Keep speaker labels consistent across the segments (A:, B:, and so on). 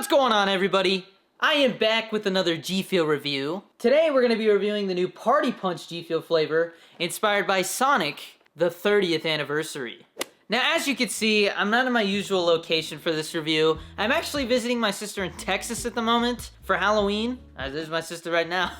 A: What's going on, everybody? I am back with another GFUEL review. Today we're going to be reviewing the new Party Punch GFUEL flavor inspired by Sonic, the 30th anniversary. Now, as you can see, I'm not in my usual location for this review. I'm actually visiting my sister in Texas at the moment for Halloween. There's my sister right now.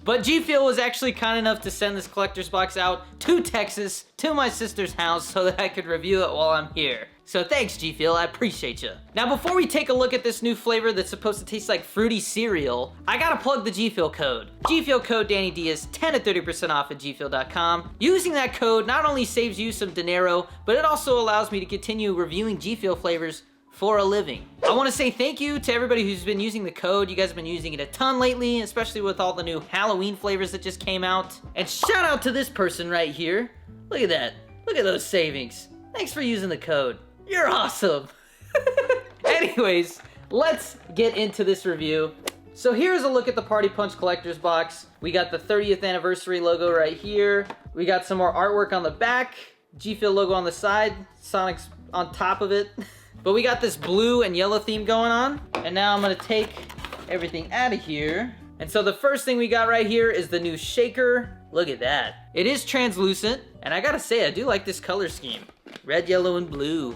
A: But GFUEL was actually kind enough to send this collector's box out to Texas, to my sister's house, so that I could review it while I'm here. So thanks, GFUEL, I appreciate you. Now, before we take a look at this new flavor that's supposed to taste like fruity cereal, I gotta plug the GFUEL code. GFUEL code Danny D is 10 to 30% off at gfuel.com. Using that code not only saves you some dinero, but it also allows me to continue reviewing GFUEL flavors for a living. I want to say thank you to everybody who's been using the code. You guys have been using it a ton lately, especially with all the new Halloween flavors that just came out. And shout out to this person right here. Look at that. Look at those savings. Thanks for using the code. You're awesome. Anyways, let's get into this review. So here's a look at the Party Punch collector's box. We got the 30th anniversary logo right here. We got some more artwork on the back. GFUEL logo on the side. Sonic's on top of it. But we got this blue and yellow theme going on. And now I'm gonna take everything out of here. And so the first thing we got right here is the new shaker. Look at that. It is translucent. And I gotta say, I do like this color scheme. Red, yellow, and blue.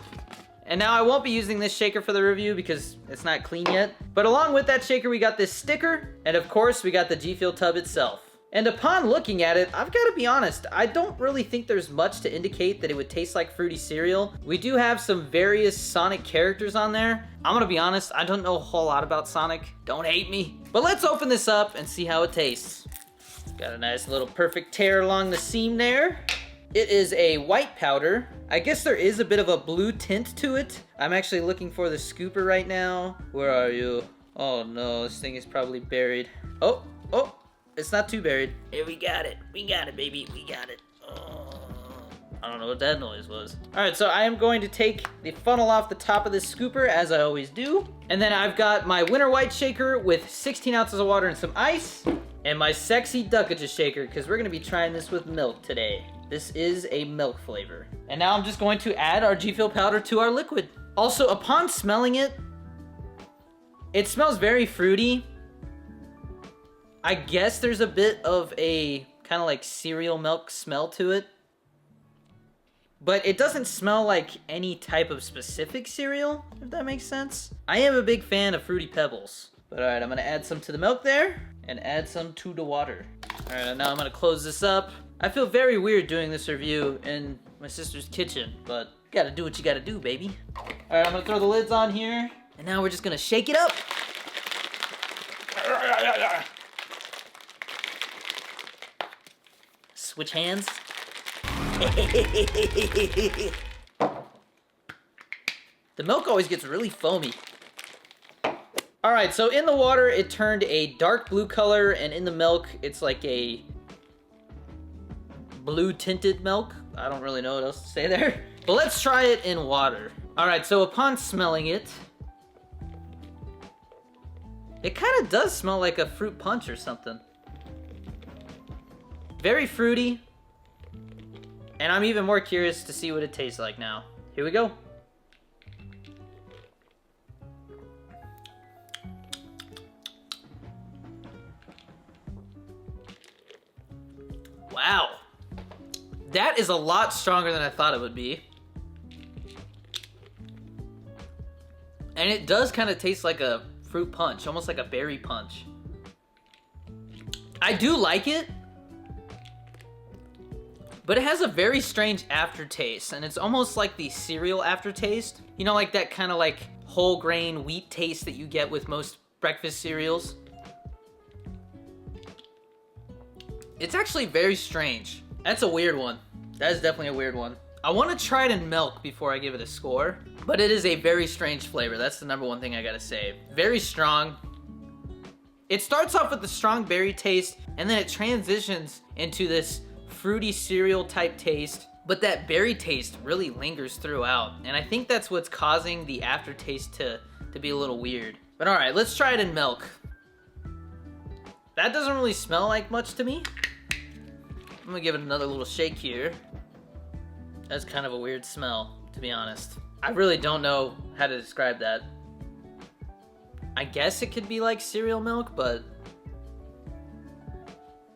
A: And now I won't be using this shaker for the review because it's not clean yet. But along with that shaker, we got this sticker. And of course, we got the GFUEL tub itself. And upon looking at it, I've got to be honest, I don't really think there's much to indicate that it would taste like fruity cereal. We do have some various Sonic characters on there. I'm gonna be honest, I don't know a whole lot about Sonic. Don't hate me. But let's open this up and see how it tastes. Got a nice little perfect tear along the seam there. It is a white powder. I guess there is a bit of a blue tint to it. I'm actually looking for the scooper right now. Where are you? Oh no, this thing is probably buried. Oh. It's not too buried. Here, we got it. We got it, baby. We got it. Oh, I don't know what that noise was. All right, so I am going to take the funnel off the top of this scooper, as I always do. And then I've got my Winter White shaker with 16 ounces of water and some ice. And my sexy Duckages shaker, because we're going to be trying this with milk today. This is a milk flavor. And now I'm just going to add our GFUEL powder to our liquid. Also, upon smelling it, it smells very fruity. I guess there's a bit of a kind of like cereal milk smell to it. But it doesn't smell like any type of specific cereal, if that makes sense. I am a big fan of Fruity Pebbles. But alright, I'm going to add some to the milk there and add some to the water. Alright, now I'm going to close this up. I feel very weird doing this review in my sister's kitchen, but you gotta do what you gotta do, baby. Alright, I'm going to throw the lids on here. And now we're just going to shake it up. Switch hands. The milk always gets really foamy. All right, so in the water, it turned a dark blue color, and in the milk, it's like a blue tinted milk. I don't really know what else to say there. But let's try it in water. All right, so upon smelling it, it kind of does smell like a fruit punch or something. Very fruity, and I'm even more curious to see what it tastes like now. Here we go. Wow. That is a lot stronger than I thought it would be. And it does kind of taste like a fruit punch, almost like a berry punch. I do like it. But it has a very strange aftertaste, and it's almost like the cereal aftertaste. You know, like that kind of like whole grain wheat taste that you get with most breakfast cereals. It's actually very strange. That's a weird one. That is definitely a weird one. I want to try it in milk before I give it a score, but it is a very strange flavor. That's the number one thing I gotta say. Very strong. It starts off with the strong berry taste, and then it transitions into this fruity cereal type taste, but that berry taste really lingers throughout, and I think that's what's causing the aftertaste to be a little weird. But all right, let's try it in milk. That doesn't really smell like much to me. I'm gonna give it another little shake here. That's kind of a weird smell, to be honest. I really don't know how to describe that. I guess it could be like cereal milk, but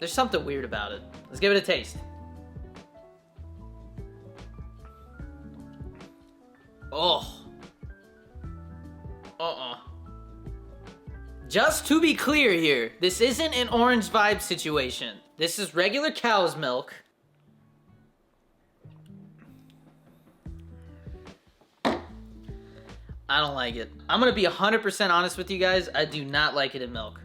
A: there's something weird about it. Let's give it a taste. Oh. Just to be clear here, this isn't an orange vibe situation. This is regular cow's milk. I don't like it. I'm gonna be 100% honest with you guys. I do not like it in milk.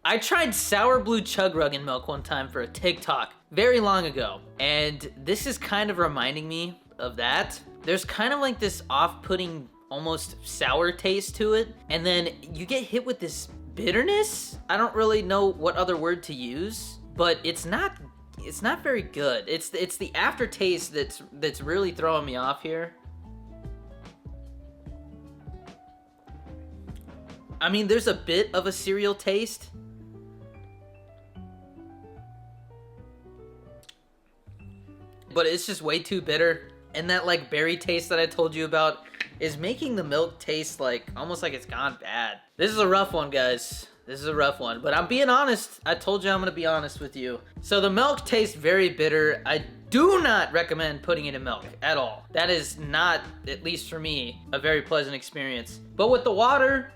A: I tried sour blue chug rug in milk one time for a TikTok very long ago, and this is kind of reminding me of that. There's kind of like this off-putting, almost sour taste to it, and then you get hit with this bitterness. I don't really know what other word to use, but it's not very good. It's the aftertaste that's really throwing me off here. I mean, there's a bit of a cereal taste. But it's just way too bitter. And that like berry taste that I told you about is making the milk taste like almost like it's gone bad. This is a rough one, guys. This is a rough one, but I'm being honest. I told you I'm gonna be honest with you. So the milk tastes very bitter. I do not recommend putting it in milk at all. That is not, at least for me, a very pleasant experience. But with the water,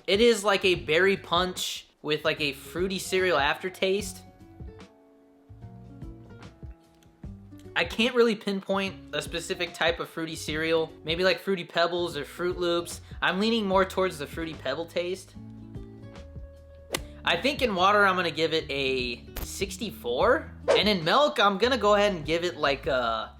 A: it is like a berry punch with like a fruity cereal aftertaste. I can't really pinpoint a specific type of fruity cereal. Maybe like Fruity Pebbles or Fruit Loops. I'm leaning more towards the Fruity Pebble taste. I think in water, I'm gonna give it a 64. And in milk, I'm gonna go ahead and give it like a...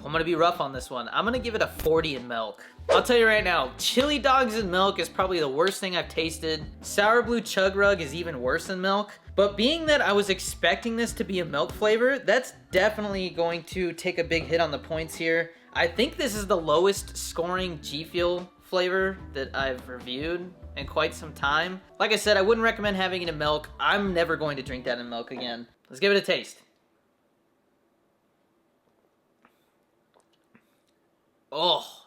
A: I'm gonna be rough on this one. I'm gonna give it a 40 in milk. I'll tell you right now, chili dogs in milk is probably the worst thing I've tasted. Sour blue chug rug is even worse than milk. But being that I was expecting this to be a milk flavor, that's definitely going to take a big hit on the points here. I think this is the lowest scoring G Fuel flavor that I've reviewed in quite some time. Like I said, I wouldn't recommend having it in milk. I'm never going to drink that in milk again. Let's give it a taste. Oh.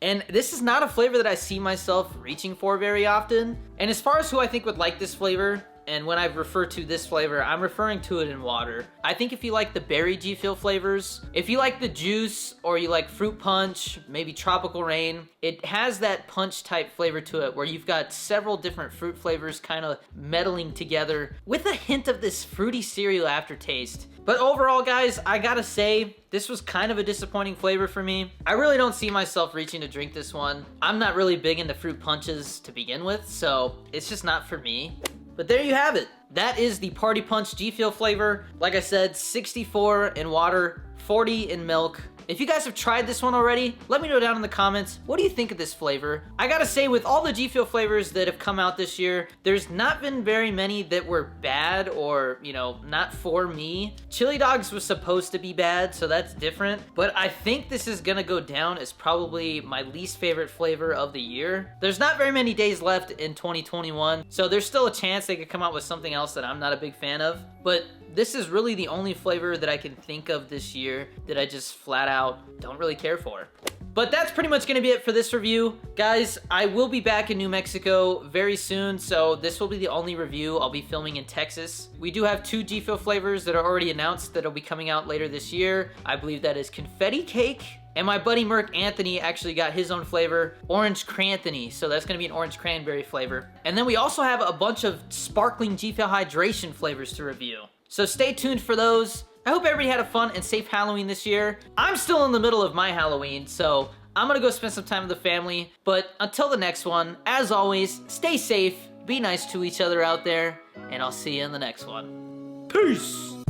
A: And this is not a flavor that I see myself reaching for very often. And as far as who I think would like this flavor, and when I refer to this flavor, I'm referring to it in water. I think if you like the berry G Fuel flavors, if you like the juice, or you like fruit punch, maybe tropical rain, it has that punch type flavor to it where you've got several different fruit flavors kind of meddling together with a hint of this fruity cereal aftertaste. But overall, guys, I gotta say, this was kind of a disappointing flavor for me. I really don't see myself reaching to drink this one. I'm not really big into fruit punches to begin with, so it's just not for me. But there you have it. That is the Party Punch GFUEL Flavor. Like I said, 64 in water, 40 in milk. If you guys have tried this one already, let me know down in the comments, what do you think of this flavor? I gotta say, with all the GFUEL flavors that have come out this year, there's not been very many that were bad or, you know, not for me. Chili dogs was supposed to be bad, so that's different. But I think this is gonna go down as probably my least favorite flavor of the year. There's not very many days left in 2021, so there's still a chance they could come out with something else that I'm not a big fan of. But this is really the only flavor that I can think of this year that I just flat out don't really care for. But that's pretty much gonna be it for this review. Guys, I will be back in New Mexico very soon, so this will be the only review I'll be filming in Texas. We do have 2 GFUEL flavors that are already announced that'll be coming out later this year. I believe that is Confetti Cake, and my buddy Merc Anthony actually got his own flavor, Orange Cranthony, so that's gonna be an orange cranberry flavor. And then we also have a bunch of sparkling GFUEL hydration flavors to review. So stay tuned for those. I hope everybody had a fun and safe Halloween this year. I'm still in the middle of my Halloween, so I'm gonna go spend some time with the family. But until the next one, as always, stay safe, be nice to each other out there, and I'll see you in the next one. Peace!